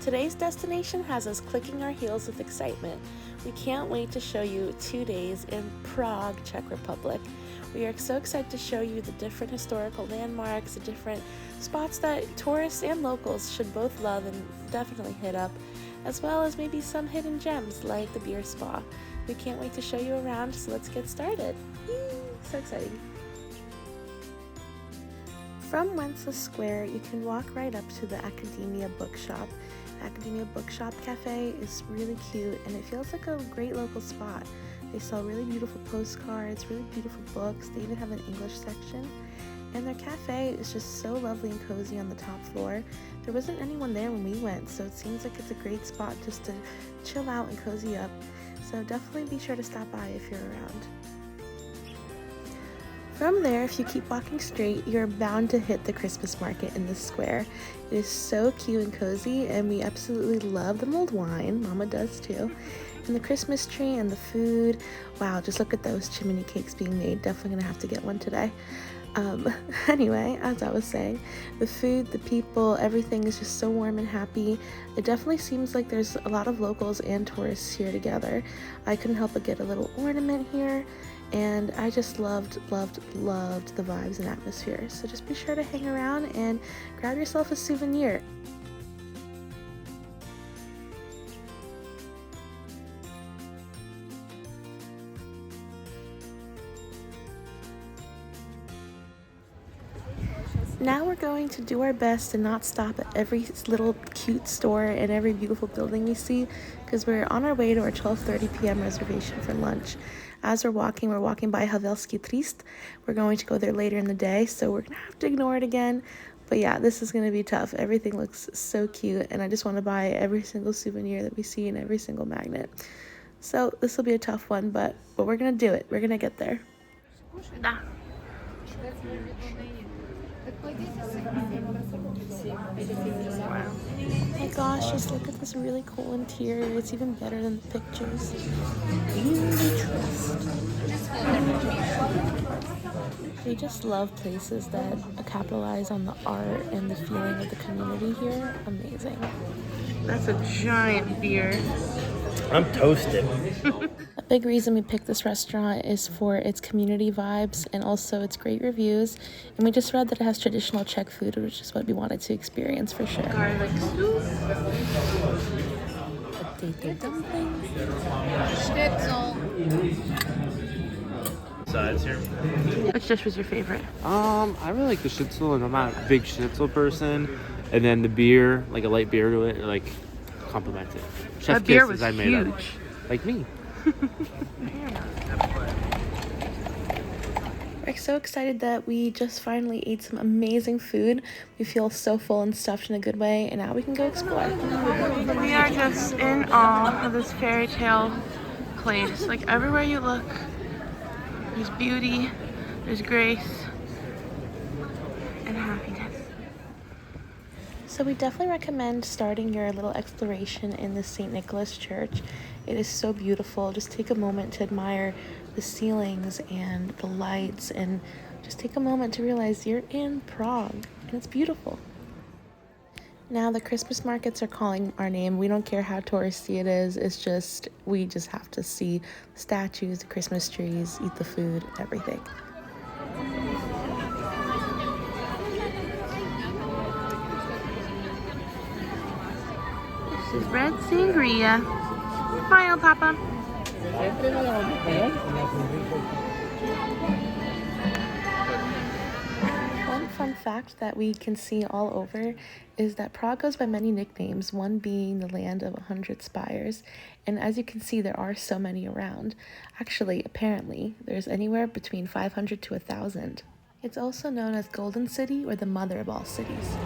Today's destination has us clicking our heels with excitement. We can't wait to show you 2 days in Prague, Czech Republic. We are so excited to show you the different historical landmarks, the different spots that tourists and locals should both love and definitely hit up, as well as maybe some hidden gems like the beer spa. We can't wait to show you around, so let's get started. Yee! So exciting. From Wenceslas Square, you can walk right up to the Academia Bookshop. The Academia Bookshop Cafe is really cute and it feels like a great local spot. They sell really beautiful postcards, really beautiful books. They even have an English section. And their cafe is just so lovely and cozy on the top floor. There wasn't anyone there when we went, so it seems like it's a great spot just to chill out and cozy up. So definitely be sure to stop by if you're around. From there, if you keep walking straight, you're bound to hit the Christmas market in the square. It is so cute and cozy, and we absolutely love the mulled wine. Mama does too. And the Christmas tree and the food. Wow, just look at those chimney cakes being made. Definitely gonna have to get one today. Anyway, as I was saying, the food, the people, everything is just so warm and happy. It definitely seems like there's a lot of locals and tourists here together. I couldn't help but get a little ornament here, and I just loved the vibes and atmosphere. So just be sure to hang around and grab yourself a souvenir. Now we're going to do our best to not stop at every little cute store and every beautiful building we see, because we're on our way to our 12:30 p.m. reservation for lunch. As we're walking by Havelski Trist. We're going to go there later in the day, so we're going to have to ignore it again. But yeah, this is going to be tough. Everything looks so cute, and I just want to buy every single souvenir that we see and every single magnet. So this will be a tough one, but we're going to do it. We're going to get there. Da. Wow. Oh my gosh, just look at this really cool interior. It's even better than the pictures. Beauty Trust. We just love places that capitalize on the art and the feeling of the community here. Amazing. That's a giant beer. I'm toasted. A big reason we picked this restaurant is for its community vibes and also its great reviews. And we just read that it has traditional Czech food, which is what we wanted to experience for sure. Garlic soup. Potato dumplings. Schnitzel. Sides here. Which dish was your favorite? I really like the schnitzel, and I'm not a big schnitzel person. And then the beer, like a light beer to it, like complements it. Chef That beer kisses was I made huge. up. Like me. We're so excited that we just finally ate some amazing food. We feel so full and stuffed in a good way, and now we can go explore. We are just in awe of this fairy tale place. Like everywhere you look, there's beauty, there's grace, and happiness. So we definitely recommend starting your little exploration in the St. Nicholas Church. It is so beautiful. Just take a moment to admire the ceilings and the lights, and just take a moment to realize you're in Prague, and it's beautiful. Now the Christmas markets are calling our name. We don't care how touristy it is. It's just, we just have to see the statues, the Christmas trees, eat the food, everything. This is red sangria. Smile, Papa. One fun fact that we can see all over is that Prague goes by many nicknames, one being the land of 100 spires. And as you can see, there are so many around. Actually, apparently, there's anywhere between 500 to 1,000. It's also known as Golden City, or the mother of all cities.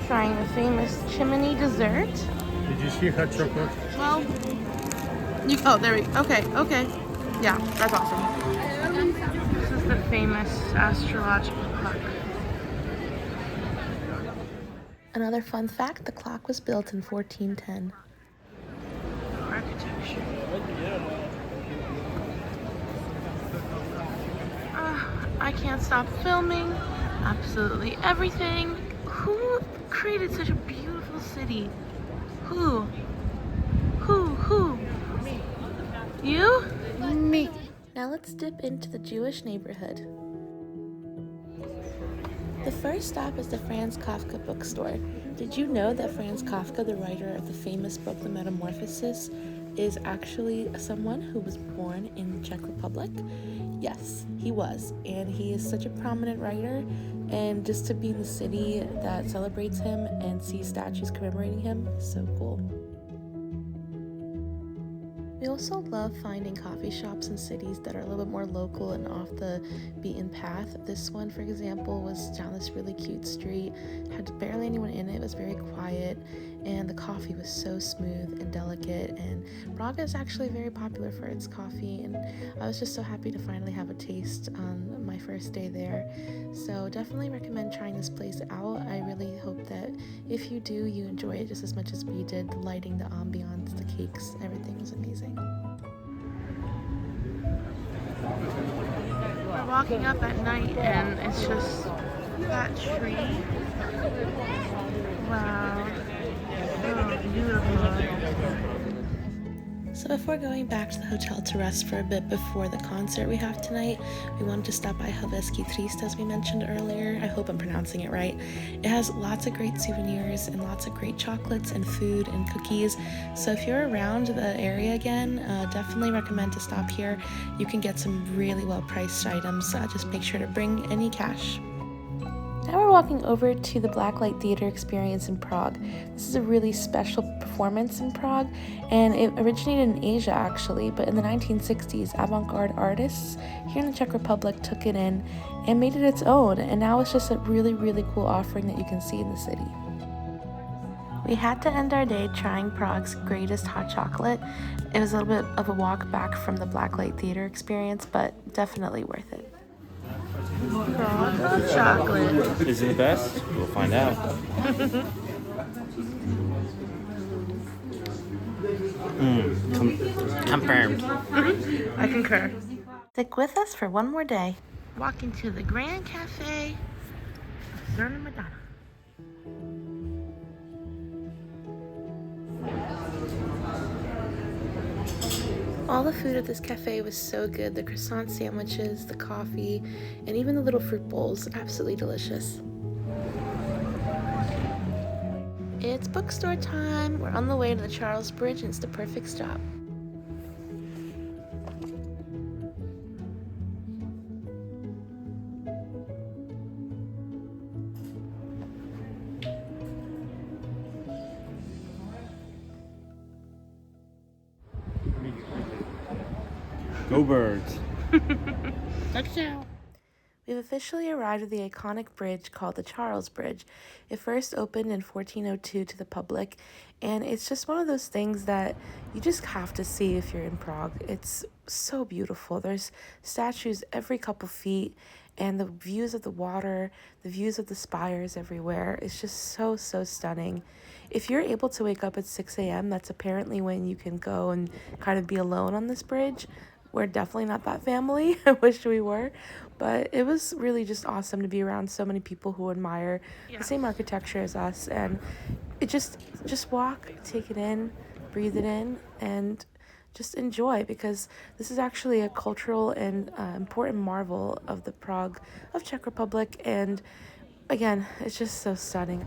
Trying the famous chimney dessert. Did you see hot chocolate? Well, oh, there we go. Okay. Yeah, that's awesome. This is the famous astrological clock. Another fun fact, the clock was built in 1410. Architecture. I can't stop filming absolutely everything. Who created such a beautiful city? Who? Me. You? Me. Now let's dip into the Jewish neighborhood. The first stop is the Franz Kafka bookstore. Did you know that Franz Kafka, the writer of the famous book The Metamorphosis, is actually someone who was born in the Czech Republic? Yes, he was, and he is such a prominent writer, and just to be in the city that celebrates him and see statues commemorating him is so cool. We also love finding coffee shops in cities that are a little bit more local and off the beaten path. This one, for example, was down this really cute street, had barely anyone in it, was very quiet, and the coffee was so smooth and delicate, and Prague is actually very popular for its coffee, and I was just so happy to finally have a taste on my first day there. So definitely recommend trying this place out. I really hope that if you do, you enjoy it just as much as we did. The lighting, the ambiance, the cakes, everything was amazing. We're walking up at night and it's just that tree. Wow. So beautiful. So before going back to the hotel to rest for a bit before the concert we have tonight, we wanted to stop by Helveski Trist, as we mentioned earlier. I hope I'm pronouncing it right. It has lots of great souvenirs and lots of great chocolates and food and cookies. So if you're around the area again, definitely recommend to stop here. You can get some really well-priced items. Just make sure to bring any cash. Now we're walking over to the Blacklight Theater experience in Prague. This is a really special performance in Prague, and it originated in Asia actually, but in the 1960s, avant-garde artists here in the Czech Republic took it in and made it its own, and now it's just a really, really cool offering that you can see in the city. We had to end our day trying Prague's greatest hot chocolate. It was a little bit of a walk back from the Blacklight Theater experience, but definitely worth it. Prague hot chocolate. Is it the best? We'll find out. Confirmed. I concur. Stick with us for one more day. Walking to the Grand Cafe of Zerna Madonna. All the food at this cafe was so good. The croissant sandwiches, the coffee, and even the little fruit bowls. Absolutely delicious. It's bookstore time. We're on the way to the Charles Bridge and it's the perfect stop. Go Birds. Touchdown. We've officially arrived at the iconic bridge called the Charles Bridge. It first opened in 1402 to the public, and it's just one of those things that you just have to see if you're in Prague. It's so beautiful. There's statues every couple feet, and the views of the water, the views of the spires everywhere. It's just so, so stunning. If you're able to wake up at 6 a.m., that's apparently when you can go and kind of be alone on this bridge. We're definitely not that family. I wish we were. But it was really just awesome to be around so many people who admire the same architecture as us. And it just walk, take it in, breathe it in, and just enjoy, because this is actually a cultural and important marvel of the Prague of Czech Republic. And again, it's just so stunning.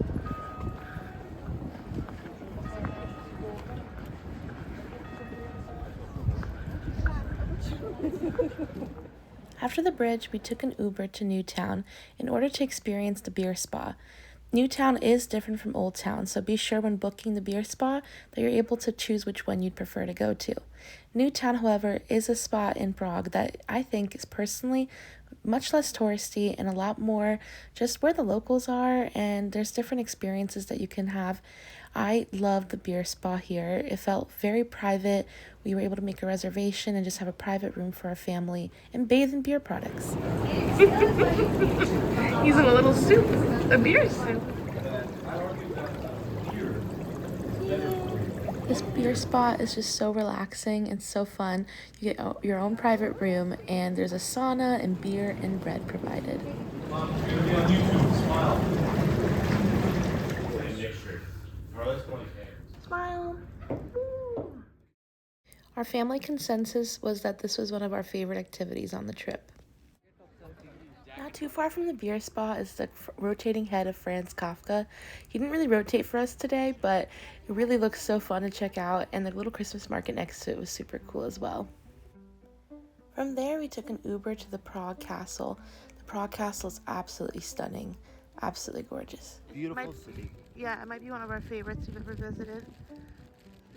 After the bridge, we took an Uber to Newtown in order to experience the beer spa. Newtown is different from Old Town, so be sure when booking the beer spa that you're able to choose which one you'd prefer to go to. Newtown, however, is a spot in Prague that I think is personally much less touristy and a lot more just where the locals are, and there's different experiences that you can have. I loved the beer spa here. It felt very private. We were able to make a reservation and just have a private room for our family and bathe in beer products. Using a little soup, a beer soup. This beer spa is just so relaxing and so fun. You get your own private room, and there's a sauna and beer and bread provided. Smile. Woo. Our family consensus was that this was one of our favorite activities on the trip. Not too far from the beer spa is the rotating head of Franz Kafka. He didn't really rotate for us today, but it really looks so fun to check out, and the little Christmas market next to it was super cool as well. From there, we took an Uber to the Prague Castle. The Prague Castle is absolutely stunning, absolutely gorgeous. Beautiful city. Yeah, it might be one of our favorites we've ever visited.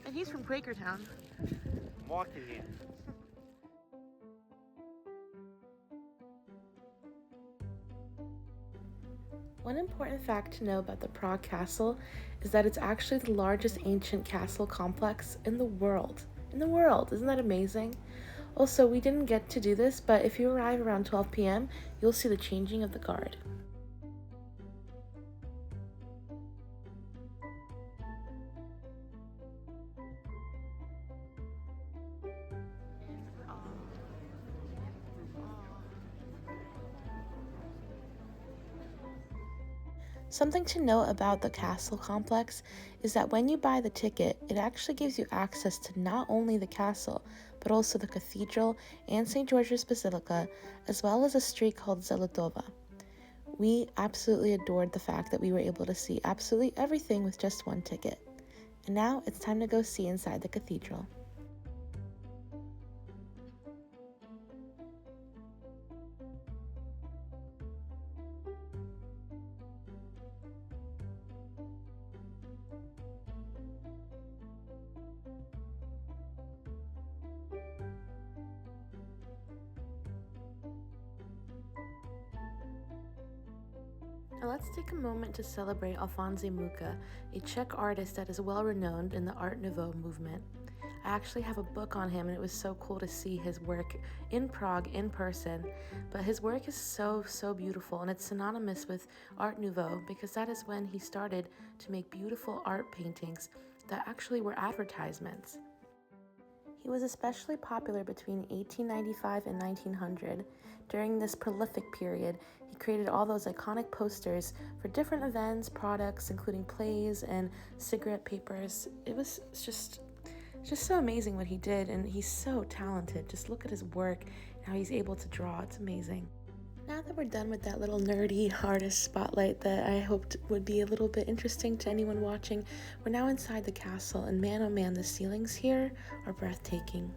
And he's from Quakertown. I'm walking here. One important fact to know about the Prague Castle is that it's actually the largest ancient castle complex in the world. In the world! Isn't that amazing? Also, we didn't get to do this, but if you arrive around 12 p.m., you'll see the changing of the guard. Something to note about the castle complex is that when you buy the ticket, it actually gives you access to not only the castle, but also the cathedral and St. George's Basilica, as well as a street called Zelotova. We absolutely adored the fact that we were able to see absolutely everything with just one ticket. And now it's time to go see inside the cathedral. Now let's take a moment to celebrate Alphonse Mucha, a Czech artist that is well renowned in the Art Nouveau movement. I actually have a book on him, and it was so cool to see his work in Prague in person. But his work is so beautiful, and it's synonymous with Art Nouveau because that is when he started to make beautiful art paintings that actually were advertisements. He was especially popular between 1895 and 1900. During this prolific period, he created all those iconic posters for different events, products, including plays and cigarette papers. It was just so amazing what he did, and he's so talented. Just look at his work and how he's able to draw. It's amazing. Now that we're done with that little nerdy artist spotlight that I hoped would be a little bit interesting to anyone watching, we're now inside the castle, and man oh man, the ceilings here are breathtaking.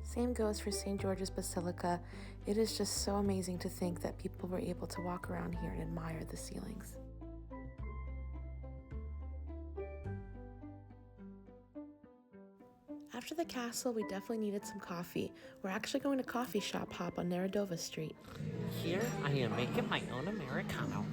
Same goes for St. George's Basilica. It is just so amazing to think that people were able to walk around here and admire the ceilings. After the castle, we definitely needed some coffee. We're actually going to coffee shop hop on Neradova Street. Here I am making my own Americano.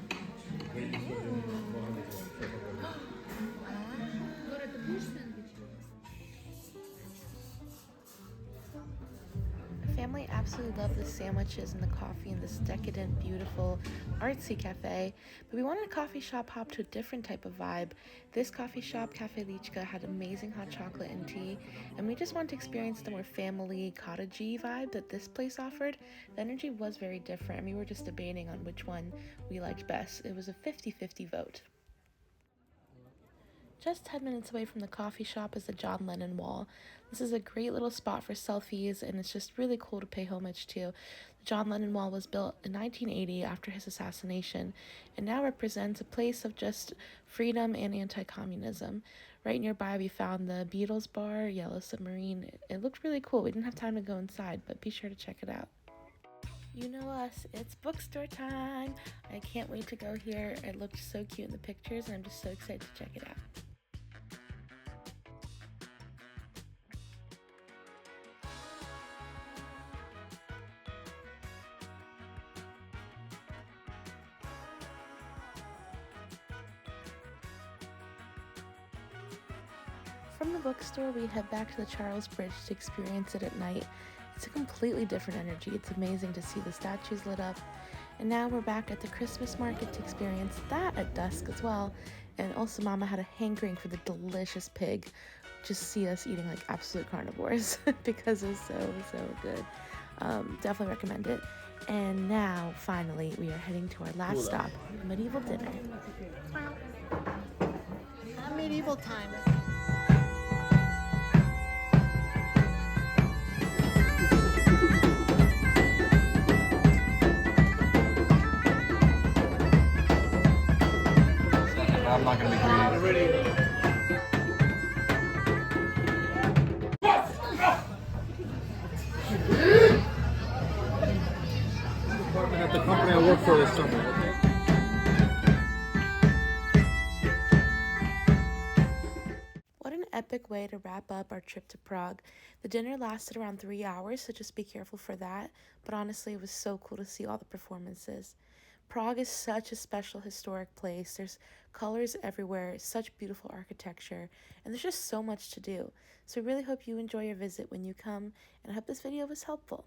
My family absolutely loved the sandwiches and the coffee in this decadent, beautiful, artsy cafe, but we wanted a coffee shop hop to a different type of vibe. This coffee shop, Cafe Lichka, had amazing hot chocolate and tea, and we just wanted to experience the more family, cottagey vibe that this place offered. The energy was very different, and we were just debating on which one we liked best. It was a 50-50 vote. Just 10 minutes away from the coffee shop is the John Lennon Wall. This is a great little spot for selfies, and it's just really cool to pay homage to. The John Lennon Wall was built in 1980 after his assassination, and now represents a place of just freedom and anti-communism. Right nearby we found the Beatles bar, Yellow Submarine. It looked really cool. We didn't have time to go inside, but be sure to check it out. You know us, it's bookstore time. I can't wait to go here. It looked so cute in the pictures, and I'm just so excited to check it out. From the bookstore, we head back to the Charles Bridge to experience it at night. It's a completely different energy. It's amazing to see the statues lit up. And now we're back at the Christmas market to experience that at dusk as well. And also Mama had a hankering for the delicious pig. Just see us eating like absolute carnivores because it was so good. Definitely recommend it. And now, finally, we are heading to our last stop, medieval dinner. Medieval times. I'm not gonna be greedy. At the company I work for this summer. What an epic way to wrap up our trip to Prague. The dinner lasted around 3 hours, so just be careful for that. But honestly, it was so cool to see all the performances. Prague is such a special historic place. There's colors everywhere, such beautiful architecture, and there's just so much to do. So I really hope you enjoy your visit when you come, and I hope this video was helpful.